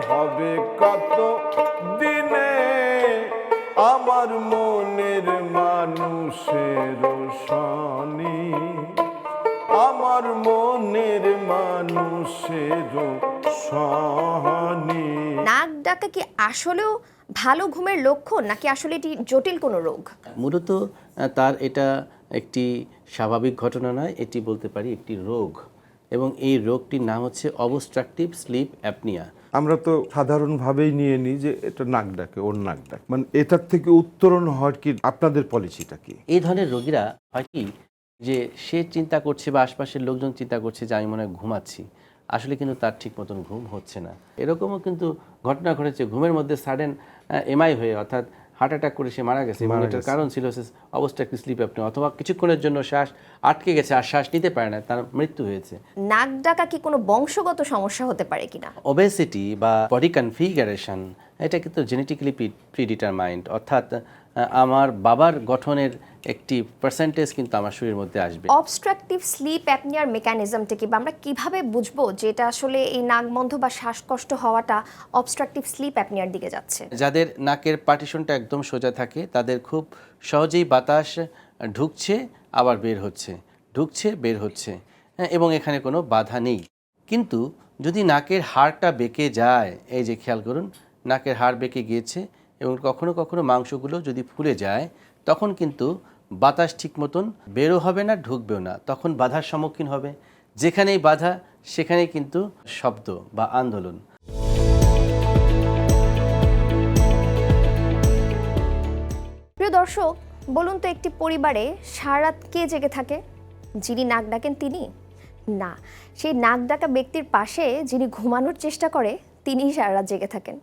হবে কত দিনে আমার মনের মানুষের শনি, আমার মনের মানুষের শনি। নাক ডাকা কি আসলেও ভালো ঘুমের লক্ষণ নাকি আসলে এটি জটিল কোনো রোগ? মূলত তার এটা একটি স্বাভাবিক ঘটনা নয়, এটি বলতে পারি একটি রোগ, এবং এই রোগটির নাম হচ্ছে অবস্ট্রাকটিভ স্লিপ অ্যাপনিয়া। আমরা তো সাধারণভাবেই নিয়ে নিই যে এটা নাক ডাকে, ওর নাক ডাকে, মানে এটার থেকে উত্তরণ হওয়ার কি আপনাদের পলিসিটা কি? এই ধরনের রোগীরা হয় কি যে সে চিন্তা করছে বা আশপাশের লোকজন চিন্তা করছে যে আমি মনে হয় ঘুমাচ্ছি, আসলে কিন্তু তার ঠিক মতন ঘুম হচ্ছে না। এরকমও কিন্তু ঘটনা ঘটেছে ঘুমের মধ্যে সাডেন এমআই হয়ে, অর্থাৎ হার্ট অ্যাটাক করে সে মারা গেছে, এবং এটার কারণ ছিল অবস্ট্রাকটিভ স্লিপ অ্যাপনিয়া, অথবা কিছুক্ষণের জন্য শ্বাস আটকে গেছে আর শ্বাস নিতে পারে না, তার মৃত্যু হয়েছে। নাক ডাকা কি কোনো বংশগত সমস্যা হতে পারে কিনা? ওবেসিটি বা বডি কনফিগারেশন এটা কিন্তু জেনেটিক্যালি প্রিডিটারমাইন্ড, অর্থাৎ আমার বাবার গঠনের একটি পার্সেন্টেজ কিন্তু আমার শরীরের মধ্যে আসবে। অবস্ট্রাকটিভ স্লিপ অ্যাপনিয়ার মেকানিজমটা কি, বা আমরা কিভাবে বুঝবো যে এটা আসলে এই নাকবন্ধ বা শ্বাসকষ্ট হওয়াটা অবস্ট্রাকটিভ স্লিপ অ্যাপনিয়ার দিকে যাচ্ছে? যাদের নাকের পার্টিশনটা একদম সোজা থাকে তাদের খুব সহজেই বাতাস ঢুকছে আবার বের হচ্ছে, ঢুকছে বের হচ্ছে, এবং এখানে কোনো বাধা নেই। কিন্তু যদি নাকের হাড়টা বেঁকে যায়, এই যে খেয়াল করুন নাকের হাড় বেঁকে গিয়েছে এবং কখনো কখনো মাংসগুলো যদি ফুলে যায়, তখন কিন্তু বাতাস ঠিক মতন বেরো হবে না, ঢুকবেও না, তখন বাধার সম্মুখীন হবে। যেখানেই বাধা সেখানেই কিন্তু শব্দ বা আন্দোলন। প্রিয় দর্শক, বলুন তো একটি পরিবারে সারারাত কে জেগে থাকে? যিনি নাক ডাকেন তিনি? না, সেই নাক ডাকা ব্যক্তির পাশে যিনি ঘুমানোর চেষ্টা করে তিনিই সারারাত জেগে থাকেন।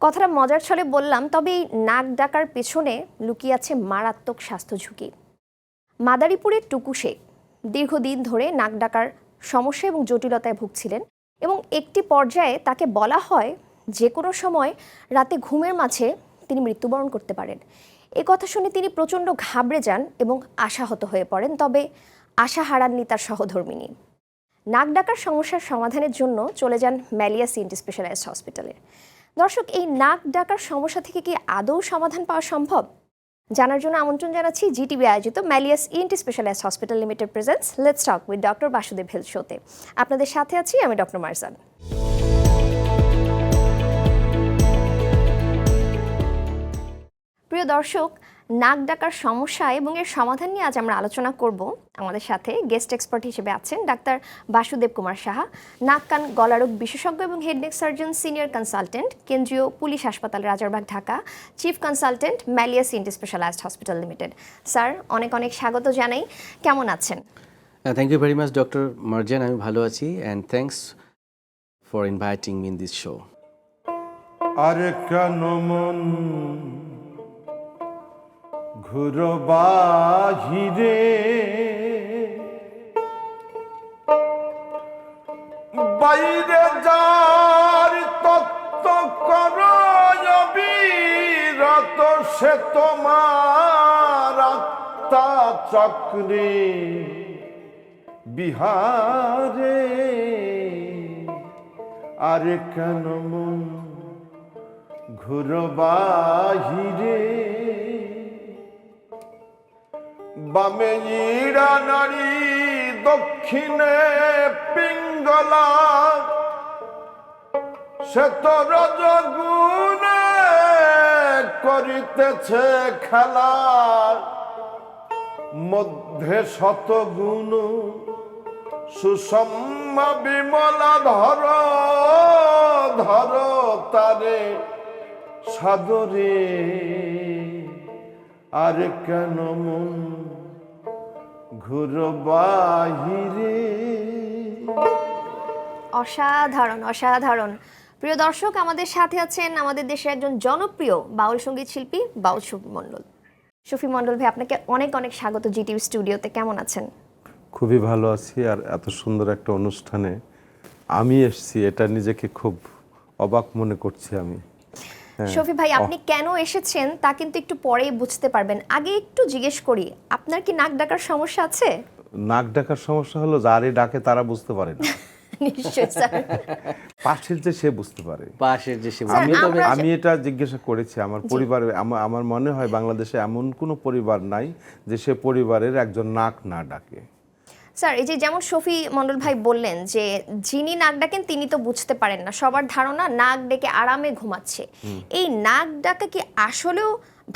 কথাটা মজার ছলে বললাম, তবে এই নাক ডাকার পেছনে লুকিয়ে আছে মারাত্মক স্বাস্থ্য ঝুঁকি। মাদারীপুরের টুকু শেখ দীর্ঘদিন ধরে নাক ডাকার সমস্যা এবং জটিলতায় ভুগছিলেন, এবং একটি পর্যায়ে তাকে বলা হয় যে কোনো সময় রাতে ঘুমের মাঝে তিনি মৃত্যুবরণ করতে পারেন। এ কথা শুনে তিনি প্রচণ্ড ঘাবড়ে যান এবং আশাহত হয়ে পড়েন, তবে আশা হারাননি তার সহধর্মিণী। নাক ডাকার সমস্যার সমাধানের জন্য চলে যান ম্যালিয়া সিএনটি স্পেশালাইজড হসপিটালে। দর্শক, এই নাক ডাকার সমস্যা থেকে কি আদৌ সমাধান পাওয়া সম্ভব? জানার জন্য আমন্ত্রণ জানাচ্ছি জিটিভি আয়োজিত Malleus ENT specialised hospital limited presents let's talk with doctor Basudeb health শোতে। আপনাদের সাথে আছি আমি ডক্টর মারজান। প্রিয় দর্শক, নাক ডাকার সমস্যা এবং এর সমাধান নিয়ে আজ আমরা আলোচনা করব। আমাদের সাথে গেস্ট এক্সপার্ট হিসেবে আছেন ডাক্তার বাসুদেব কুমার সাহা, নাক কান গলারোগ বিশেষজ্ঞ এবং head neck surgeon, senior consultant, কেন্দ্রীয় পুলিশ হাসপাতাল রাজারবাগ, ঢাকা, চিফ কনসালটেন্ট, ম্যালিয়া ENT specialized hospital limited. Sir, অনেক অনেক স্বাগত জানাই। কেমন আছেন? Thank you very much doctor Marjan, আমি ভালো আছি, and thanks for inviting me in this show. আরে কেন মন ঘুরো বাহিরে, বাইরে যার তত্ত্ব করো অবিরত, সে তোমার আত্মা চক্রে বিহারে। আরে কেন মন ঘুরো বাহিরে, বামে ইড়া নারী দক্ষিণে পিঙ্গলা, সে তো রজগুণে করিতেছে খেলা, মধ্যে শতগুণ সুষম্মা বিমলা, ধর ধর তারে সাদরে। আর কেন মন ঘুরো বাহিরে। অসাধারণ অসাধারণ। প্রিয় দর্শক, আমাদের সাথে আছেন আমাদের দেশের একজন জনপ্রিয় বাউল সঙ্গীত শিল্পী বাউল শফি মণ্ডল। শফি মণ্ডল ভাই, আপনাকে অনেক অনেক স্বাগত জিটিভি স্টুডিওতে। কেমন আছেন? খুবই ভালো আছি, আর এত সুন্দর একটা অনুষ্ঠানে আমি এসেছি, এটা নিজেকে খুব অবাক মনে করছি আমি। শফি ভাই, আপনি কেন এসেছেন তা কিন্তু একটু পরেই বুঝতে পারবেন। আগে একটু জিজ্ঞেস করি, আপনার কি নাক ডাকার সমস্যা আছে? নাক ডাকার সমস্যা হলো যারই ডাকে তারা বুঝতে পারে না। নিশ্চয়ই স্যার। পাশের যে সে বুঝতে পারে। পাশের যে সে স্যার, আমি আমরা- আমি এটা জিজ্ঞাসা করেছি আমার পরিবারে, আমার মনে হয় বাংলাদেশে এমন কোনো পরিবার নাই যে সে পরিবারের একজন নাক না ডাকে। স্যার, এই যে যেমন শফি মণ্ডল ভাই বললেন যে যিনি নাক ডাকেন তিনি তো বুঝতে পারেন না, সবার ধারণা নাক ডেকে আরামে ঘুমাচ্ছে। এই নাক ডাকা কি আসলেও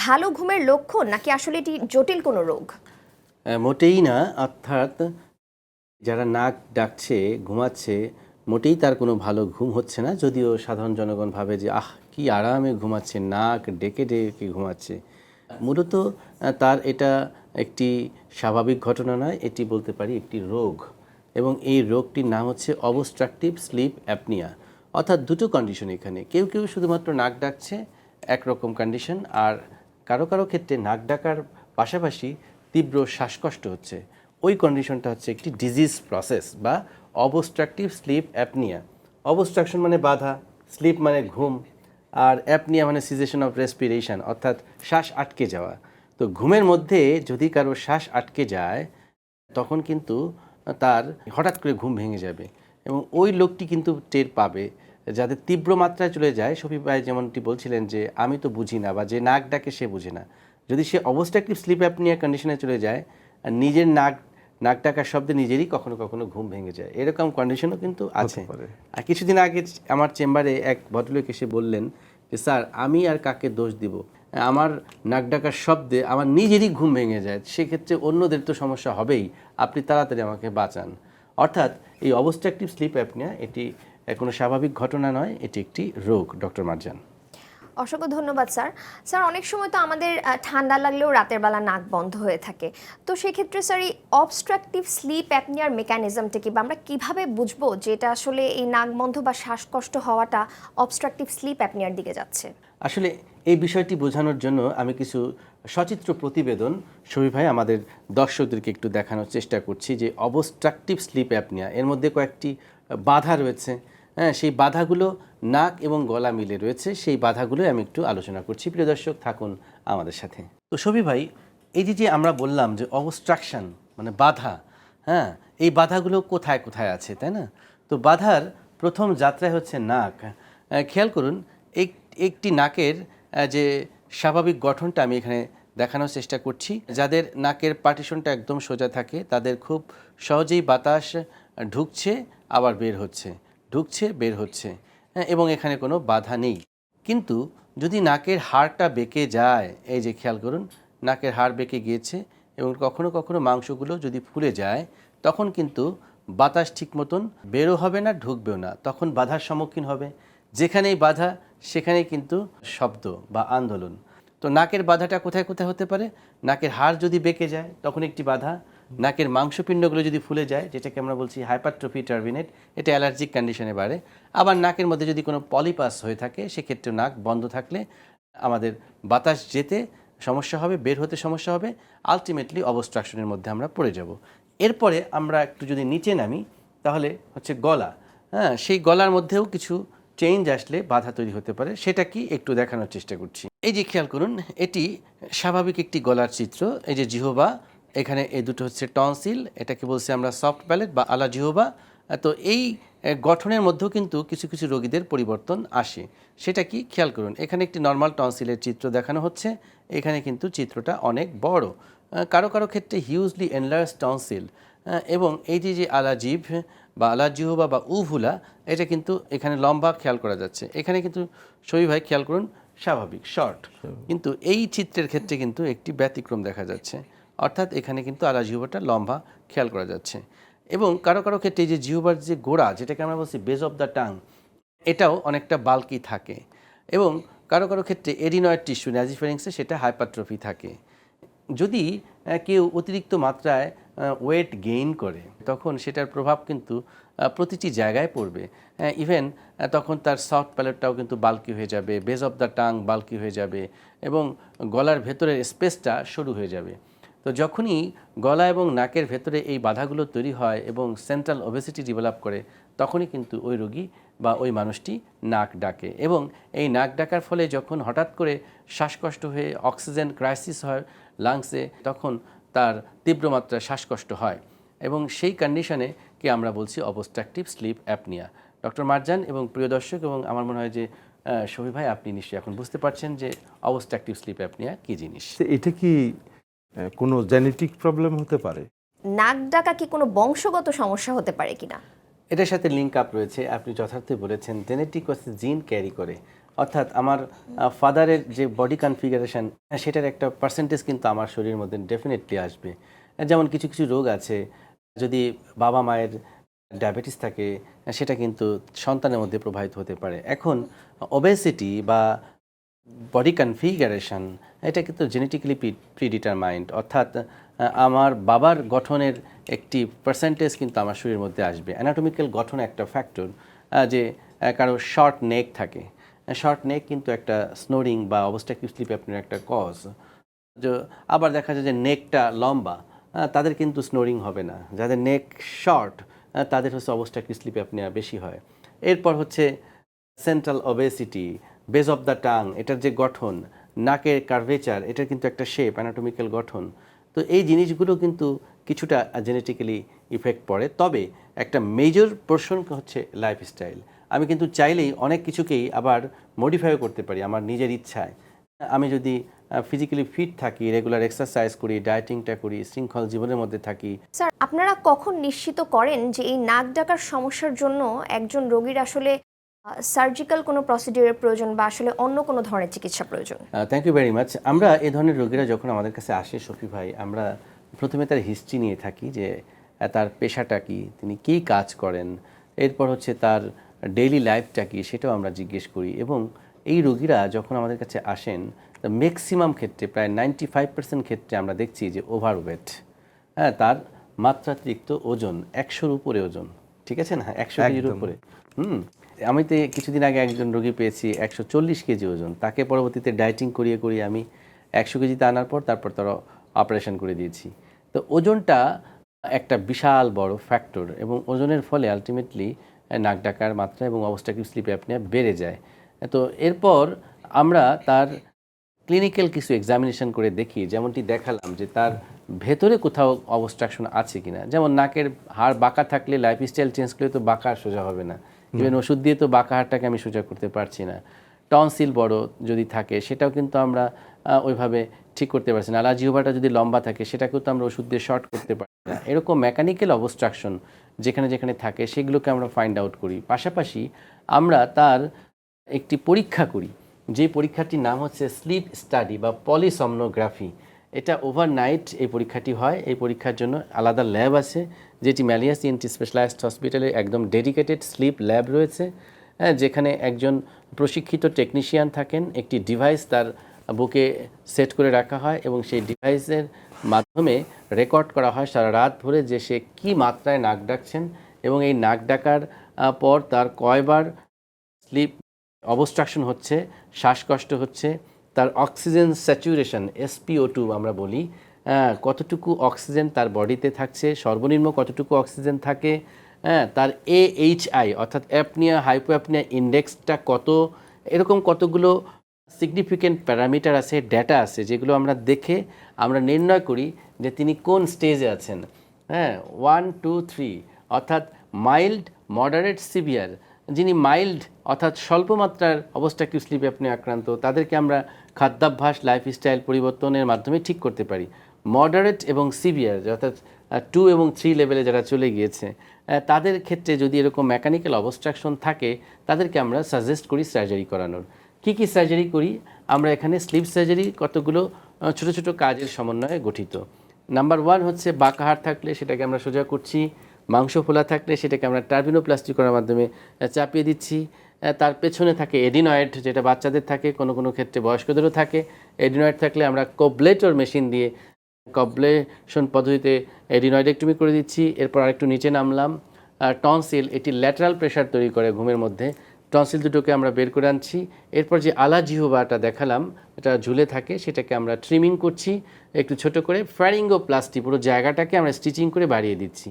ভালো ঘুমের লক্ষণ, নাকি আসলে এটি জটিল কোনো রোগ? মোটেই না। অর্থাৎ যারা নাক ডাকছে, ঘুমাচ্ছে, মোটেই তার কোনো ভালো ঘুম হচ্ছে না। যদিও সাধারণ জনগণ ভাবে যে কি আরামে ঘুমাচ্ছে, নাক ডেকে ডেকে ঘুমাচ্ছে। মূলত তার এটা একটি স্বাভাবিক ঘটনা নয়, এটি বলতে পারি একটি রোগ। এবং এই রোগটির নাম হচ্ছে অবস্ট্রাকটিভ স্লিপ অ্যাপনিয়া। অর্থাৎ দুটো কন্ডিশন এখানে। কেউ কেউ শুধুমাত্র নাক ডাকছে, একরকম কন্ডিশন, আর কারো কারো ক্ষেত্রে নাক ডাকার পাশাপাশি তীব্র শ্বাসকষ্ট হচ্ছে। ওই কন্ডিশনটা হচ্ছে একটি ডিজিজ প্রসেস বা অবস্ট্রাকটিভ স্লিপ অ্যাপনিয়া। অবস্ট্রাকশন মানে বাধা, স্লিপ মানে ঘুম, আর অ্যাপনিয়া মানে সিজেশন অফ রেসপিরেশন, অর্থাৎ শ্বাস আটকে যাওয়া। তো ঘুমের মধ্যে যদি কারো শ্বাস আটকে যায় তখন কিন্তু তার হঠাৎ করে ঘুম ভেঙে যাবে, এবং ওই লোকটি কিন্তু টের পাবে। যাদের তীব্র মাত্রায় চলে যায়, শফি ভাই যেমনটি বলছিলেন যে আমি তো বুঝি না, বা যে নাক ডাকে সে বুঝে না, যদি সে অবস্ট্রাকটিভ স্লিপ অ্যাপনিয়া কন্ডিশনে চলে যায় আর নিজের নাক ডাকার শব্দে নিজেরই কখনো কখনো ঘুম ভেঙে যায়, এরকম কন্ডিশনও কিন্তু আছে। আর কিছুদিন আগে আমার চেম্বারে এক ভদ্রলোক এসে বললেন যে স্যার, আমি আর কাকে দোষ দিব, আমার নাক ডাকার শব্দে আমার নিজেরই ঘুম ভেঙে যায়, সেক্ষেত্রে অন্যদের তো সমস্যা হবেই, আপনি তাড়াতাড়ি আমাকে বাঁচান। অর্থাৎ এই অবস্ট্রাকটিভ স্লিপ অ্যাপনিয়া এটি কোনো স্বাভাবিক ঘটনা নয়, এটি একটি রোগ। ডক্টর মার্জান। অসংখ্য ধন্যবাদ স্যার। স্যার, অনেক সময় তো আমাদের ঠান্ডা লাগলেও রাতের বেলা নাক বন্ধ হয়ে থাকে, তো সেক্ষেত্রে স্যার এই অবস্ট্রাকটিভ স্লিপ অ্যাপনিয়ার মেকানিজমটা কি, বা আমরা কিভাবে বুঝবো যে এটা আসলে এই নাক বন্ধ বা শ্বাসকষ্ট হওয়াটা অবস্ট্রাকটিভ স্লিপ অ্যাপনিয়ার দিকে যাচ্ছে? আসলে এই বিষয়টি বোঝানোর জন্য আমি কিছু সচিত্র প্রতিবেদন শফি ভাই আমাদের দর্শকদেরকে একটু দেখানোর চেষ্টা করছি যে অবস্ট্রাকটিভ স্লিপ অ্যাপনিয়া এর মধ্যে কয়েকটি বাধা রয়েছে। হ্যাঁ, সেই বাধাগুলো নাক এবং গলা মিলে রয়েছে, সেই বাধাগুলো আমি একটু আলোচনা করছি। প্রিয় দর্শক, থাকুন আমাদের সাথে। তো শফি ভাই, এই যে আমরা বললাম যে অবস্ট্রাকশন মানে বাধা, হ্যাঁ, এই বাধাগুলো কোথায় কোথায় আছে, তাই না? তো বাধার প্রথম যাত্রায় হচ্ছে নাক। খেয়াল করুন, একটি নাকের যে স্বাভাবিক গঠনটা আমি এখানে দেখানোর চেষ্টা করছি। যাদের নাকের পার্টিশনটা একদম সোজা থাকে তাদের খুব সহজেই বাতাস ঢুকছে আবার বের হচ্ছে, ঢুকছে বের হচ্ছে, এবং এখানে কোনো বাধা নেই। কিন্তু যদি নাকের হাড়টা বেঁকে যায়, এই যে খেয়াল করুন, নাকের হাড় বেঁকে গিয়েছে এবং কখনো কখনো মাংসগুলো যদি ফুলে যায়, তখন কিন্তু বাতাস ঠিক মতন বেরো হবে না, ঢুকবেও না, তখন বাধার সম্মুখীন হবে। যেখানেই বাধা সেখানেই কিন্তু শব্দ বা আন্দোলন। তো নাকের বাধাটা কোথায় কোথায় হতে পারে? নাকের হাড় যদি বেঁকে যায় তখন একটি বাধা, নাকের মাংসপিণ্ডগুলো যদি ফুলে যায়, যেটাকে আমরা বলছি হাইপারট্রফি টার্বিনেট, এটা অ্যালার্জিক কন্ডিশনে বাড়ে। আবার নাকের মধ্যে যদি কোনো পলিপাস হয়ে থাকে, সেক্ষেত্রে নাক বন্ধ থাকলে আমাদের বাতাস যেতে সমস্যা হবে, বের হতে সমস্যা হবে, আলটিমেটলি অবস্ট্রাকশনের মধ্যে আমরা পড়ে যাব। এরপরে আমরা একটু যদি নিচে নামি, তাহলে হচ্ছে গলা। হ্যাঁ, সেই গলার মধ্যেও কিছু চেঞ্জ আসলে বাধা তৈরি হতে পারে। সেটা কি একটু দেখানোর চেষ্টা করছি। এই যে খেয়াল করুন, এটি স্বাভাবিক একটি গলার চিত্র। এই যে জিহ্বা, এখানে এই দুটো হচ্ছে টনসিল, এটাকে বলছি আমরা সফট প্যালেট বা আলা জিহ্বা। তো এই গঠনের মধ্যেও কিন্তু কিছু কিছু রোগীদের পরিবর্তন আসে। সেটা কি খেয়াল করুন, এখানে একটি নর্মাল টনসিলের চিত্র দেখানো হচ্ছে, এখানে কিন্তু চিত্রটা অনেক বড়। কারো কারো ক্ষেত্রে হিউজলি এনলার্জ টনসিল, এবং এই যে আলা জিভ বা আলা জিহ্বা বা উভুলা, এটা কিন্তু এখানে লম্বা খেয়াল করা যাচ্ছে। এখানে কিন্তু শফি ভাই খেয়াল করুন, স্বাভাবিক শর্ট, কিন্তু এই চিত্রের ক্ষেত্রে কিন্তু একটি ব্যতিক্রম দেখা যাচ্ছে, অর্থাৎ এখানে কিন্তু আলা জিহ্বাটা লম্বা খেয়াল করা যাচ্ছে। এবং কারো কারো ক্ষেত্রে এই যে জিহ্বার যে গোড়া, যেটাকে আমরা বলছি বেজ অফ দ্য টাং, এটাও অনেকটা বাল্কি থাকে। এবং কারো কারো ক্ষেত্রে এডিনয়েড টিস্যু ন্যাজিফারিংসে সেটা হাইপারট্রফি থাকে। যদি কেউ অতিরিক্ত মাত্রায় ওয়েট গেইন করে, তখন সেটার প্রভাব কিন্তু প্রতিটি জায়গায় পড়বে। ইভেন তখন তার সফট প্যালেটটাও কিন্তু বাল্কি হয়ে যাবে, base of the tongue bulky হয়ে যাবে, এবং গলার ভেতরের স্পেসটা সরু হয়ে যাবে। তো যখনই গলা এবং নাকের ভেতরে এই বাধাগুলো তৈরি হয় এবং সেন্ট্রাল ওবেসিটি ডেভেলপ করে, তখনই কিন্তু ওই রোগী বা ওই মানুষটি নাক ডাকে। এবং এই নাক ডাকার ফলে যখন হঠাৎ করে শ্বাসকষ্ট হয়ে অক্সিজেন ক্রাইসিস হয় লাংসে, তখন তার তীব্র মাত্রায় শ্বাসকষ্ট হয়, এবং সেই কন্ডিশনে কে আমরা বলছি obstructive sleep apnoea. Doctor Marjan এবং প্রিয় দর্শক এবং আমার মনে হয় যে শফি ভাই, আপনি নিশ্চয়ই এখন বুঝতে পারছেন যে অবস্ট্রাকটিভ স্লিপ অ্যাপনিয়া কী জিনিস। তো এটা কি কোনো জেনেটিক প্রবলেম হতে পারে? নাক ডাকা কি কোনো বংশগত সমস্যা হতে পারে কিনা? এটার সাথে লিঙ্ক আপ রয়েছে, আপনি যথার্থই বলেছেন। জেনেটিক হচ্ছে জিন ক্যারি করে, অর্থাৎ আমার ফাদারের যে বডি কনফিগারেশন সেটার একটা পার্সেন্টেজ কিন্তু আমার শরীরের মধ্যে ডেফিনেটলি আসবে। যেমন কিছু কিছু রোগ আছে, যদি বাবা মায়ের ডায়াবেটিস থাকে সেটা কিন্তু সন্তানের মধ্যে প্রবাহিত হতে পারে। এখন ওবেসিটি বা বডি কনফিগারেশন এটা কিন্তু জেনেটিক্যালি প্রিডিটারমাইন্ড, অর্থাৎ আমার বাবার গঠনের একটি পার্সেন্টেজ কিন্তু আমার শরীরের মধ্যে আসবে। অ্যানাটমিক্যাল গঠন একটা ফ্যাক্টর, যে কারো শর্ট নেক থাকে, শর্ট নেক কিন্তু একটা স্নোরিং বা অবস্ট্রাকটিভ স্লিপ অ্যাপনিয়ার একটা কজ। আবার দেখা যায় যে নেকটা লম্বা, তাদের কিন্তু স্নোরিং হবে না। যাদের নেক শর্ট তাদের হচ্ছে অবস্ট্রাকটিভ স্লিপ অ্যাপনিয়া বেশি হয়। এরপর হচ্ছে central obesity, base of the tongue, এটার যে গঠন, নাকের কার্ভেচার, এটার কিন্তু একটা শেপ, অ্যানাটমিক্যাল গঠন। তো এই জিনিসগুলো কিন্তু কিছুটা জেনেটিক্যালি ইফেক্ট পড়ে, তবে একটা মেজর পোর্শন হচ্ছে লাইফস্টাইল। আমি কিন্তু চাইলেই অনেক কিছুকেই আবার মডিফাইও করতে পারি আমার নিজের ইচ্ছায়। আমি যদি ফিজিক্যালি ফিট থাকি, রেগুলার এক্সারসাইজ করি, ডায়েটিংটা করি, শৃঙ্খল জীবনের মধ্যে থাকি। স্যার, আপনারা কখন নিশ্চিত করেন যে এই নাক ডাকার সমস্যার জন্য একজন রোগীর আসলে সার্জিক্যাল কোনো প্রসিডিউরের প্রয়োজন বা আসলে অন্য কোনো ধরনের চিকিৎসা প্রয়োজন? Thank you very much. আমরা এই ধরনের রোগীরা যখন আমাদের কাছে আসে শফি ভাই, আমরা প্রথমে তার হিস্ট্রি নিয়ে থাকি, যে তার পেশাটা কি, তিনি কী কাজ করেন, এরপর হচ্ছে তার ডেইলি লাইফটা কি, সেটাও আমরা জিজ্ঞেস করি। এবং এই রোগীরা যখন আমাদের কাছে আসেন, ম্যাক্সিমাম ক্ষেত্রে প্রায় 95% ক্ষেত্রে আমরা দেখছি যে ওভারওয়েট, হ্যাঁ, তার মাত্রাতিরিক্ত ওজন, 100-র উপরে ওজন, ঠিক আছে না, 100 কেজির একদম। উপরে। আমি তো কিছুদিন আগে একজন রোগী পেয়েছি 140 কেজি ওজন, তাকে পরবর্তীতে ডায়েটিং করিয়ে করিয়ে আমি 100 কেজিতে আনার পর তারপর তারা অপারেশন করে দিয়েছি। তো ওজনটা একটা বিশাল বড় ফ্যাক্টর, এবং ওজনের ফলে আলটিমেটলি নাক ডাকার মাত্রা এবং অবস্ট্রাকটিভ স্লিপ অ্যাপনিয়া বেড়ে যায়। তো এরপর আমরা তার ক্লিনিক্যাল কিছু এক্সামিনেশন করে দেখি, যেমনটি দেখালাম যে তার ভেতরে কোথাও অবস্ট্রাকশন আছে কিনা। যেমন নাকের হাড় বাঁকা থাকলে লাইফস্টাইল চেঞ্জ করলে তো বাঁকা আর সোজা হবে না, ইভেন ওষুধ দিয়ে তো বাঁকা হাড়টাকে আমি সোজা করতে পারছি না। টনসিল বড় যদি থাকে সেটাও কিন্তু আমরা ওইভাবে ঠিক করতে পারছি না। লাজিওভাটা যদি লম্বা থাকে সেটাকেও তো আমরা ওষুধ দিয়ে শর্ট করতে পারছি না। এরকম মেকানিক্যাল অবস্ট্রাকশন যেখানে যেখানে থাকে সেগুলোকে আমরা ফাইন্ড আউট করি। পাশাপাশি আমরা তার একটি পরীক্ষা করি, যে পরীক্ষাটির নাম হচ্ছে স্লিপ স্টাডি বা পলিসমনোগ্রাফি। এটা ওভারনাইট এই পরীক্ষাটি হয়। এই পরীক্ষার জন্য আলাদা ল্যাব আছে, যেটি ম্যালিয়াস ইএনটি স্পেশালাইজড হসপিটালে একদম ডেডিকেটেড স্লিপ ল্যাব রয়েছে, হ্যাঁ, যেখানে একজন প্রশিক্ষিত টেকনিশিয়ান থাকেন। একটি ডিভাইস তার বুকে সেট করে রাখা হয় এবং সেই ডিভাইসের মাধ্যমে রেকর্ড করা হয় সারা রাত ভরে যে সে কী মাত্রায় নাক ডাকছেন, এবং এই নাক ডাকার পর তার কয়বার স্লিপ অবস্ট্রাকশন হচ্ছে, শ্বাসকষ্ট হচ্ছে, তার অক্সিজেন স্যাচুরেশন SpO2 আমরা বলি, কতটুকু অক্সিজেন তার বডিতে থাকছে, সর্বনিম্ন কতটুকু অক্সিজেন থাকে, তার AHI অর্থাৎ অ্যাপনিয়া হাইপোঅ্যাপনিয়া ইন্ডেক্সটা কত, এরকম কতগুলো সিগনিফিক্যান্ট প্যারামিটার আছে, ডেটা আছে, যেগুলো আমরা দেখে আমরা নির্ণয় করি যে তিনি কোন স্টেজে আছেন। 1, 2, 3 অর্থাৎ মাইল্ড, মডারেট, সিভিয়ার। যিনি মাইল্ড অর্থাৎ স্বল্প মাত্রার অবস্ট্রাকটিভ স্লিপ অ্যাপনিয়া আক্রান্ত, তাদেরকে আমরা খাদ্যাভ্যাস, লাইফস্টাইল পরিবর্তনের মাধ্যমে ঠিক করতে পারি। মডারেট এবং সিভিয়ার অর্থাৎ 2 এবং 3 লেভেলে যারা চলে গিয়েছে, তাদের ক্ষেত্রে যদি এরকম মেকানিক্যাল অবস্ট্রাকশন থাকে, তাদেরকে আমরা সাজেস্ট করি সার্জারি করানোর। কি কি সার্জারি করি আমরা এখানে? স্লিপ সার্জারি কতগুলো ছোট ছোট কাজের সমন্বয়ে গঠিত। নাম্বার 1 হচ্ছে বাঁকা হাড় থাকলে সেটাকে আমরা সোজা করছি, মাংস ফোলা থাকলে সেটাকে আমরা টার্বিনোপ্লাস্টি করার মাধ্যমে চাপিয়ে দিচ্ছি। তার পেছনে থাকে এডিনয়েড, যেটা বাচ্চাদের থাকে, কোনো কোনো ক্ষেত্রে বয়স্কদেরও থাকে। এডিনয়েড থাকলে আমরা কবলেটর মেশিন দিয়ে কবলেশন পদ্ধতিতে এডিনয়েডেক্টমি করে দিচ্ছি। এরপর আরেকটু নিচে নামলাম। টনসিল, এটি ল্যাটারাল প্রেশার তৈরি করে ঘুমের মধ্যে, টনসিল দুটোকে আমরা বের করে আনছি। এরপর যে আলা জিহ্বাটা দেখালাম, এটা ঝুলে থাকে, সেটাকে আমরা ট্রিমিং করছি একটু ছোট করে। ফ্যারিঙ্গোপ্লাস্টি, পুরো জায়গাটাকে আমরা স্টিচিং করে বাড়িয়ে দিচ্ছি।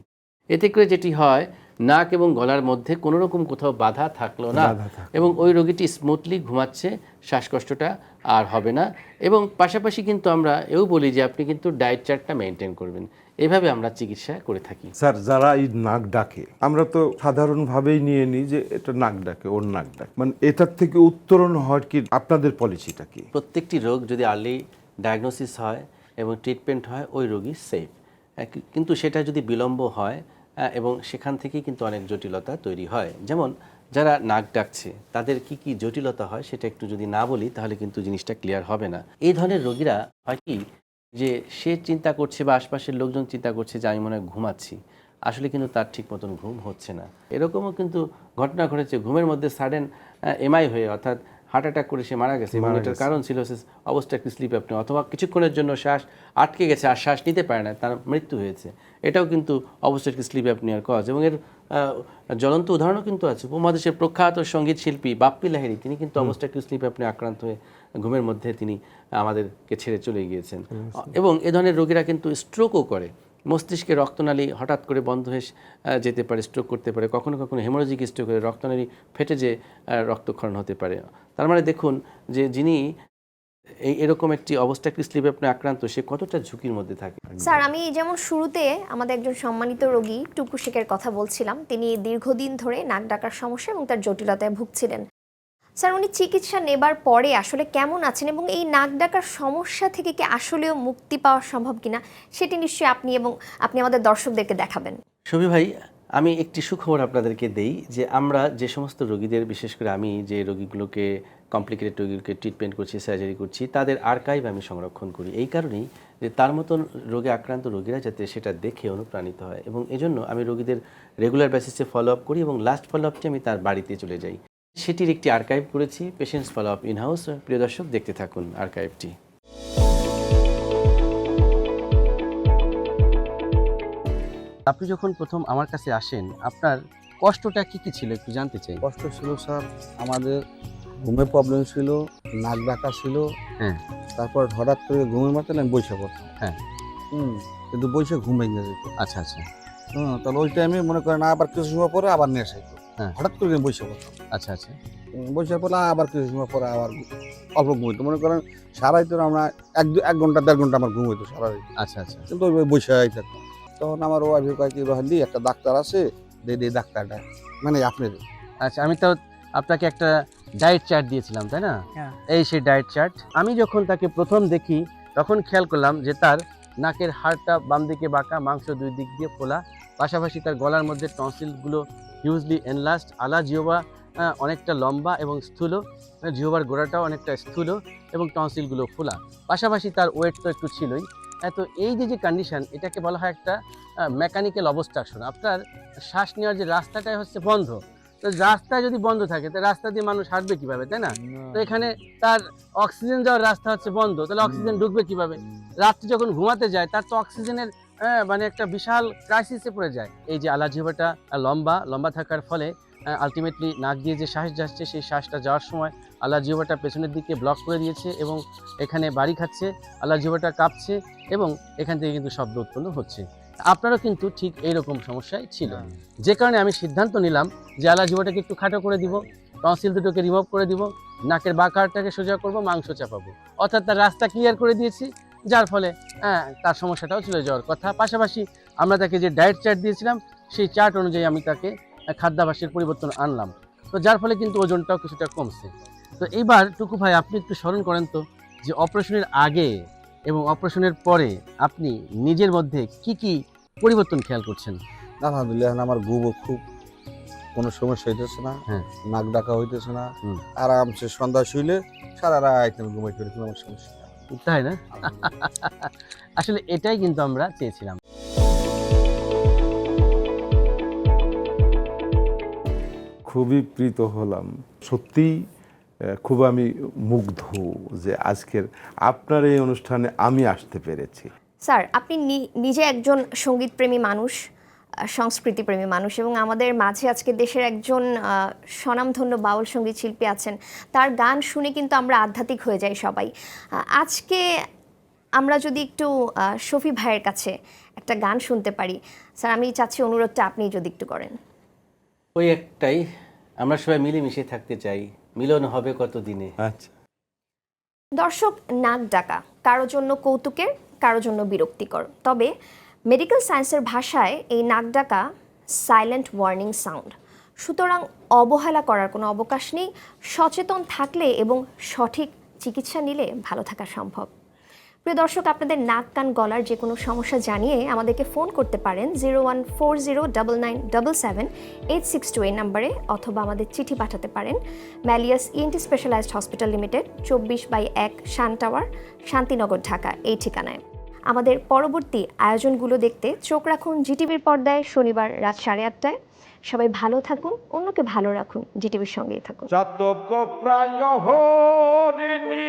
এতে করে যেটি হয় নাক এবং গলার মধ্যে কোনো রকম কোথাও বাধা থাকলো না, বাধা থাকলো এবং ওই রোগীটি স্মুথলি ঘুমাচ্ছে, শ্বাসকষ্টটা আর হবে না। এবং পাশাপাশি কিন্তু আমরা এও বলি যে আপনি কিন্তু ডায়েট চার্টটা মেনটেন করবেন। এভাবে আমরা চিকিৎসা করে থাকি। স্যার, যারা এই নাক ডাকে, আমরা তো সাধারণভাবেই নিয়ে নিই যে এটা নাক ডাকে, ওর নাক ডাকে, মানে এটার থেকে উত্তরণ হয় কি, আপনাদের পলিসিটা কি? প্রত্যেকটি রোগ যদি আর্লি ডায়াগনোসিস হয় এবং ট্রিটমেন্ট হয়, ওই রোগী সেফ। কিন্তু সেটা যদি বিলম্ব হয় এবং সেখান থেকেই কিন্তু অনেক জটিলতা তৈরি হয়। যেমন যারা নাক ডাকছে তাদের কি কি জটিলতা হয় সেটা একটু যদি না বলি তাহলে কিন্তু জিনিসটা ক্লিয়ার হবে না। এই ধরনের রোগীরা হয় কি, যে সে চিন্তা করছে বা আশপাশের লোকজন চিন্তা করছে যে আমি মনে হয় ঘুমাচ্ছি, আসলে কিন্তু তার ঠিক মতন ঘুম হচ্ছে না। এরকমও কিন্তু ঘটনা ঘটেছে, ঘুমের মধ্যে সাডেন এমআই হয়ে, অর্থাৎ হার্ট অ্যাটাক করে সে মারা গেছে, এবং এটার কারণ ছিল অবস্ট্রাকটিভ স্লিপ অ্যাপনিয়া, অথবা কিছুক্ষণের জন্য শ্বাস আটকে গেছে আর শ্বাস নিতে পারে না, তার মৃত্যু হয়েছে। এটাও কিন্তু অবস্ট্রাকটিভ স্লিপ অ্যাপনিয়ার কজ। এবং এর জ্বলন্ত উদাহরণও কিন্তু আছে। উপমহাদেশের প্রখ্যাত সঙ্গীত শিল্পী বাপ্পি লাহিড়ী, তিনি কিন্তু অবস্ট্রাকটিভ স্লিপ অ্যাপনিয়া আক্রান্ত হয়ে ঘুমের মধ্যে তিনি আমাদেরকে ছেড়ে চলে গিয়েছেন। এবং এ ধরনের রোগীরা কিন্তু স্ট্রোকও করে, মস্তিষ্কে রক্তনালী হঠাৎ করে বন্ধ হয়ে যেতে পারে, স্ট্রোক করতে পারে, কখনো কখনো হেমোরেজিক স্ট্রোক হয়ে রক্তনালী ফেটে যে রক্তক্ষরণ হতে পারে। তার মানে দেখুন যে যিনি এরকম একটি অবস্ট্রাকটিভ স্লিপ অ্যাপনিয়া আক্রান্ত, সে কতটা ঝুঁকির মধ্যে থাকে। স্যার, আমি যেমন শুরুতে আমাদের একজন সম্মানিত রোগী টুকু শেখের কথা বলছিলাম, তিনি দীর্ঘদিন ধরে নাক ডাকার সমস্যা এবং তার জটিলতায় ভুগছিলেন। স্যার, উনি চিকিৎসা নেবার পরে আসলে কেমন আছেন এবং এই নাক ডাকার সমস্যা থেকে কি আসলেও মুক্তি পাওয়া সম্ভব কিনা, সেটি নিশ্চয়ই আপনি আমাদের দর্শকদেরকে দেখাবেন। শফি ভাই, আমি একটি সুখবর আপনাদেরকে দেই যে আমরা যে সমস্ত রোগীদের, বিশেষ করে আমি যে রোগীগুলোকে, কমপ্লিকেটেড রোগীকে ট্রিটমেন্ট করছি, সার্জারি করছি, তাদের আর্কাইভ আমি সংরক্ষণ করি এই কারণেই যে তার মতন রোগে আক্রান্ত রোগীরা যাতে সেটা দেখে অনুপ্রাণিত হয়। এবং এজন্য আমি রোগীদের রেগুলার বেসিসে ফলো আপ করি এবং লাস্ট ফলো আপটি আমি তার বাড়িতে চলে যাই। সেটির একটি আর্কাইভ করেছি, patients follow up in house. প্রিয় দর্শক, দেখতে থাকুন আর্কাইভটি। আপনি যখন প্রথম আমার কাছে আসেন, আপনার কষ্টটা কি কি ছিল একটু জানতে চাই। কষ্ট ছিল স্যার, আমাদের ঘুমের প্রবলেম ছিল, নাক ডাকা ছিল। হ্যাঁ। তারপর হঠাৎ করে ঘুমের মাথায় আমি বসে পড়তাম। হ্যাঁ। কিন্তু বসে ঘুম ভেঙে যেত। আচ্ছা আচ্ছা। তাহলে ওই টাইমে মনে করেন আবার কিছু সময় পরে আবার নেশা হইতো। হ্যাঁ। হঠাৎ করে আমি বসে পড়তাম। আচ্ছা আচ্ছা। বসে পড়লে আবার কিছু সময় পরে আবার অল্প ঘুম হইতো। মনে করেন সারাই তো আমরা 1 ঘন্টা 1.5 ঘন্টা আমার ঘুম হইতো সারাই। আচ্ছা আচ্ছা। কিন্তু ওই বসে থাকতাম। তখন আমার ওয়াইফের কয়েক রহলি একটা ডাক্তার আছে, দে ডাক্তারটা মানে আপনার। আচ্ছা, আমি তো আপনাকে একটা ডায়েট চার্ট দিয়েছিলাম, তাই না? হ্যাঁ। এই সেই ডায়েট চার্ট। আমি যখন তাকে প্রথম দেখি তখন খেয়াল করলাম যে তার নাকের হাড়টা বাম দিকে বাঁকা, মাংস দুই দিক দিয়ে ফোলা, পাশাপাশি তার গলার মধ্যে টনসিলগুলো হিউজলি এনলার্জড, আলা জিহ্বা অনেকটা লম্বা এবং স্থূল, জিহ্বার গোড়াটাও অনেকটা স্থূল এবং টনসিলগুলো ফোলা, পাশাপাশি তার ওয়েট তো একটু ছিলই। তো এই যে কন্ডিশন, এটাকে বলা হয় একটা মেকানিক্যাল অবস্ট্রাকশন। আপনার শ্বাস নেওয়ার যে রাস্তাটাই হচ্ছে বন্ধ, তো রাস্তা যদি বন্ধ থাকে তো রাস্তা দিয়ে মানুষ হাঁটবে কিভাবে, তাই না? তো এখানে তার অক্সিজেন যাওয়ার রাস্তা হচ্ছে বন্ধ, তাহলে অক্সিজেন ঢুকবে কিভাবে? রাত্রে যখন ঘুমাতে যায় তার তো অক্সিজেনের মানে একটা বিশাল ক্রাইসিসে পড়ে যায়। এই যে আলা জিহ্বাটা লম্বা থাকার ফলে আলটিমেটলি নাক দিয়ে যে শ্বাস যাচ্ছে, সেই শ্বাসটা যাওয়ার সময় আলা জিহ্বাটা পেছনের দিকে ব্লক করে দিয়েছে এবং এখানে বাড়ি খাচ্ছে, আলা জিহ্বাটা কাঁপছে এবং এখান থেকে কিন্তু শব্দ উৎপন্ন হচ্ছে। আপনারও কিন্তু ঠিক এইরকম সমস্যাই ছিল, যে কারণে আমি সিদ্ধান্ত নিলাম যে আলা জিহ্বাটাকে একটু খাটো করে দিব, টনসিল দুটোকে রিমুভ করে দিব, নাকের বাঁকারটাকে সোজা করব, মাংস চাপাবো, অর্থাৎ তার রাস্তা ক্লিয়ার করে দিয়েছি, যার ফলে তার সমস্যাটাও চলে যাওয়ার কথা। পাশাপাশি আমরা তাকে যে ডায়েট চার্ট দিয়েছিলাম সেই চার্ট অনুযায়ী আমি তাকে খাদ্যাভ্যাসের পরিবর্তন আনলাম, তো যার ফলে কিন্তু ওজনটাও কিছুটা কমছে। তো এইবার টুকু ভাই, আপনি একটু স্মরণ করেন তো যে অপারেশনের আগে এবং অপারেশনের পরে আপনি নিজের মধ্যে কি কি পরিবর্তন খেয়াল করছেন? আলহামদুলিল্লাহ, এখন আমার ঘুমও খুব কোনো সমস্যা হইতেছে না। হ্যাঁ। নাক ডাকা হইতেছে না। হুম। আরামসে সন্ধ্যা শুইলে সারা রাত আমি ঘুমাইতে পারি, কোনো আমার সমস্যা নেই। তাই না? আসলে এটাই কিন্তু আমরা চেয়েছিলাম। খুবই প্রীত হলাম, সত্যিই খুব আমি মুগ্ধ যে আজকের আপনার এই অনুষ্ঠানে আমি আসতে পেরেছি। স্যার, আপনি নিজে একজন সঙ্গীতপ্রেমী মানুষ, সংস্কৃতিপ্রেমী মানুষ, এবং আমাদের মাঝে আজকে দেশের একজন স্বনামধন্য বাউল সঙ্গীত শিল্পী আছেন। তার গান শুনে কিন্তু আমরা আধ্যাত্মিক হয়ে যাই সবাই। আজকে আমরা যদি একটু শফি ভাইয়ের কাছে একটা গান শুনতে পারি, স্যার আমি চাচ্ছি অনুরোধটা আপনি যদি একটু করেন। ওই একটাই, আমরা সবাই মিলেমিশে থাকতে চাই, মিলন হবে কত দিনে। আচ্ছা, দর্শক, নাক ডাকা কারো জন্য কৌতুকের, কারো জন্য বিরক্তিকর। তবে মেডিকেল সায়েন্সের ভাষায় এই নাক ডাকা সাইলেন্ট ওয়ার্নিং সাউন্ড। সুতরাং অবহেলা করার কোনো অবকাশ নেই। সচেতন থাকলে এবং সঠিক চিকিৎসা নিলে ভালো থাকা সম্ভব। প্রিয় দর্শক, আপনাদের নাক কান গলার যে কোনো সমস্যা জানিয়ে আমাদেরকে ফোন করতে পারেন 01409977862 এই নাম্বারে, অথবা আমাদের চিঠি পাঠাতে পারেন Malleus ENT specialised hospital limited, 24/1 Shan tower, Shantinagar, Dhaka এই ঠিকানায়। আমাদের পরবর্তী আয়োজনগুলো দেখতে চোখ রাখুন জিটিভির পর্দায় শনিবার রাত 8:30টায়। সবাই ভালো থাকুন, অন্যকে ভালো রাখুন, জিটিভির সঙ্গেই থাকুন। চাতক প্রায় হরিণী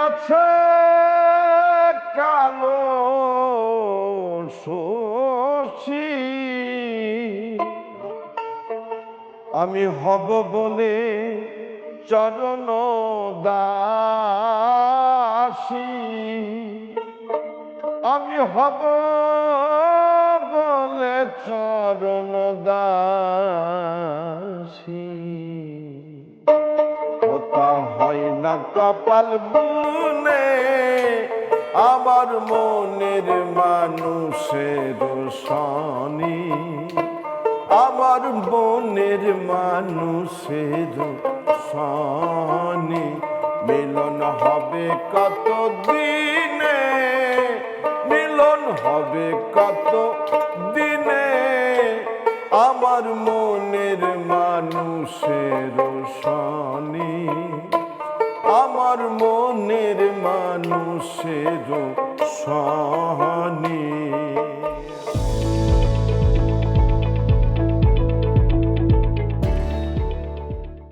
আছে কালো শশী, আমি হব বলে চরণ দাসী, আমি হব বলে চরণ দাসী। ওটা হয় না কপাল বুনে আমার মনের মানুষের শনি, আমার মনের মানুষের শনি। মিলন হবে কত দিনে, মিলন হবে কত দিনে আমার মনের মানুষের শনি, আমার মনের মানুষের শনি।